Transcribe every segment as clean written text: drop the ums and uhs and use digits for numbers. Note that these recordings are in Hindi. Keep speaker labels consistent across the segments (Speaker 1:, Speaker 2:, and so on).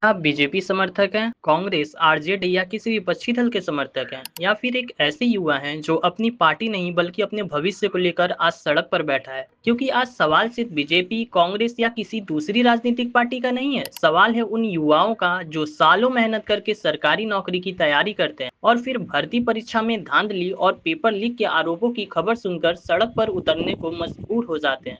Speaker 1: आप बीजेपी समर्थक हैं, कांग्रेस, आरजेडी या किसी विपक्षी दल के समर्थक हैं, या फिर एक ऐसे युवा हैं जो अपनी पार्टी नहीं बल्कि अपने भविष्य को लेकर आज सड़क पर बैठा है। क्योंकि आज सवाल सिर्फ बीजेपी, कांग्रेस या किसी दूसरी राजनीतिक पार्टी का नहीं है। सवाल है उन युवाओं का जो सालों मेहनत करके सरकारी नौकरी की तैयारी करते हैं और फिर भर्ती परीक्षा में धांधली और पेपर लीक के आरोपों की खबर सुनकर सड़क पर उतरने को मजबूर हो जाते हैं।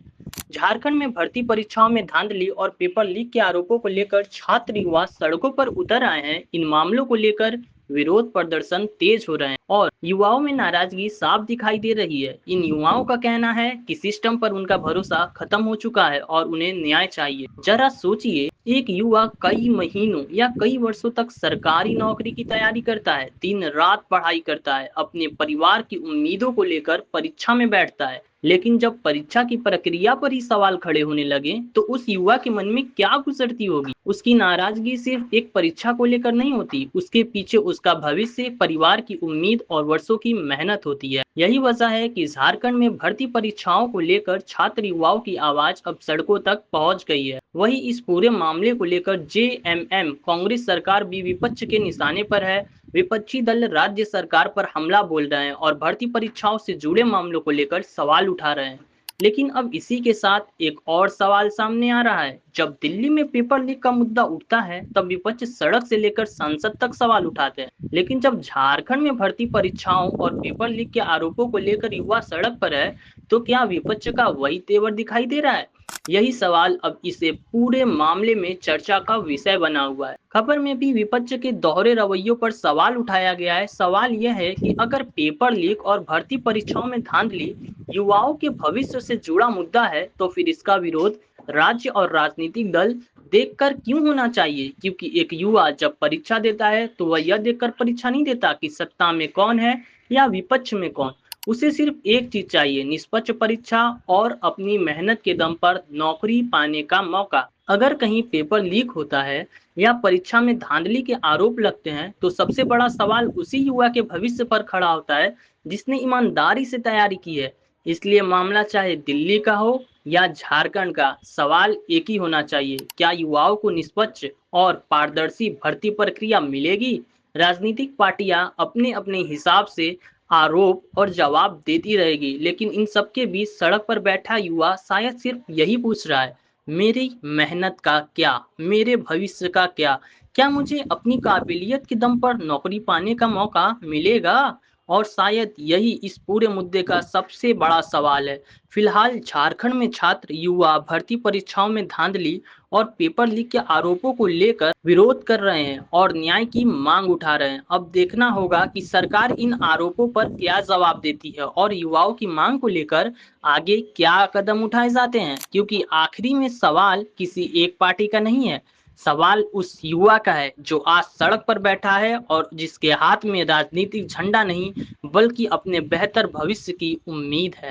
Speaker 1: झारखंड में भर्ती परीक्षाओं में धांधली और पेपर लीक के आरोपों को लेकर छात्र युवा सड़कों पर उतर आए हैं। इन मामलों को लेकर विरोध प्रदर्शन तेज हो रहे हैं और युवाओं में नाराजगी साफ दिखाई दे रही है। इन युवाओं का कहना है कि सिस्टम पर उनका भरोसा खत्म हो चुका है और उन्हें न्याय चाहिए। जरा सोचिए, एक युवा कई महीनों या कई वर्षों तक सरकारी नौकरी की तैयारी करता है, दिन रात पढ़ाई करता है, अपने परिवार की उम्मीदों को लेकर परीक्षा में बैठता है, लेकिन जब परीक्षा की प्रक्रिया पर ही सवाल खड़े होने लगे तो उस युवा के मन में क्या गुजरती होगी। उसकी नाराजगी सिर्फ एक परीक्षा को लेकर नहीं होती, उसके पीछे उसका भविष्य, परिवार की उम्मीद और वर्षों की मेहनत होती है। यही वजह है कि झारखंड में भर्ती परीक्षाओं को लेकर छात्र युवाओं की आवाज अब सड़कों तक पहुंच गई है। वही इस पूरे मामले को लेकर जेएमएम कांग्रेस सरकार भी विपक्ष के निशाने पर है। विपक्षी दल राज्य सरकार पर हमला बोल रहे हैं और भर्ती परीक्षाओं से जुड़े मामलों को लेकर सवाल उठा रहे हैं। लेकिन अब इसी के साथ एक और सवाल सामने आ रहा है। जब दिल्ली में पेपर लीक का मुद्दा उठता है तब विपक्ष सड़क से लेकर संसद तक सवाल उठाते हैं, लेकिन जब झारखंड में भर्ती परीक्षाओं और पेपर लीक के आरोपों को लेकर युवा सड़क पर है तो क्या विपक्ष का वही तेवर दिखाई दे रहा है। यही सवाल अब इसे पूरे मामले में चर्चा का विषय बना हुआ है। खबर में भी विपक्ष के दोहरे रवैयों पर सवाल उठाया गया है। सवाल यह है कि अगर पेपर लीक और भर्ती परीक्षाओं में धांधली युवाओं के भविष्य से जुड़ा मुद्दा है तो फिर इसका विरोध राज्य और राजनीतिक दल देखकर क्यों होना चाहिए। क्योंकि एक युवा जब परीक्षा देता है तो वह यह देखकर परीक्षा नहीं देता कि सत्ता में कौन है या विपक्ष में कौन। उसे सिर्फ एक चीज चाहिए, निष्पक्ष परीक्षा और अपनी मेहनत के दम पर नौकरी पाने का मौका। अगर कहीं पेपर लीक होता है या परीक्षा में धांधली के आरोप लगते हैं तो सबसे बड़ा सवाल उसी युवा के भविष्य पर खड़ा होता है जिसने ईमानदारी से तैयारी की है। इसलिए मामला चाहे दिल्ली का हो या झारखंड का, सवाल एक ही होना चाहिए, क्या युवाओं को निष्पक्ष और पारदर्शी भर्ती प्रक्रिया मिलेगी। राजनीतिक पार्टियां अपने अपने हिसाब से आरोप और जवाब देती रहेगी, लेकिन इन सबके बीच सड़क पर बैठा युवा शायद सिर्फ यही पूछ रहा है, मेरी मेहनत का क्या, मेरे भविष्य का क्या, क्या मुझे अपनी काबिलियत के दम पर नौकरी पाने का मौका मिलेगा। और शायद यही इस पूरे मुद्दे का सबसे बड़ा सवाल है। फिलहाल झारखंड में छात्र युवा भर्ती परीक्षाओं में धांधली और पेपर लीक के आरोपों को लेकर विरोध कर रहे हैं और न्याय की मांग उठा रहे हैं। अब देखना होगा कि सरकार इन आरोपों पर क्या जवाब देती है और युवाओं की मांग को लेकर आगे क्या कदम उठाए जाते हैं। क्योंकि आखिरी में सवाल किसी एक पार्टी का नहीं है, सवाल उस युवा का है जो आज सड़क पर बैठा है और जिसके हाथ में राजनीतिक झंडा नहीं बल्कि अपने बेहतर भविष्य की उम्मीद है।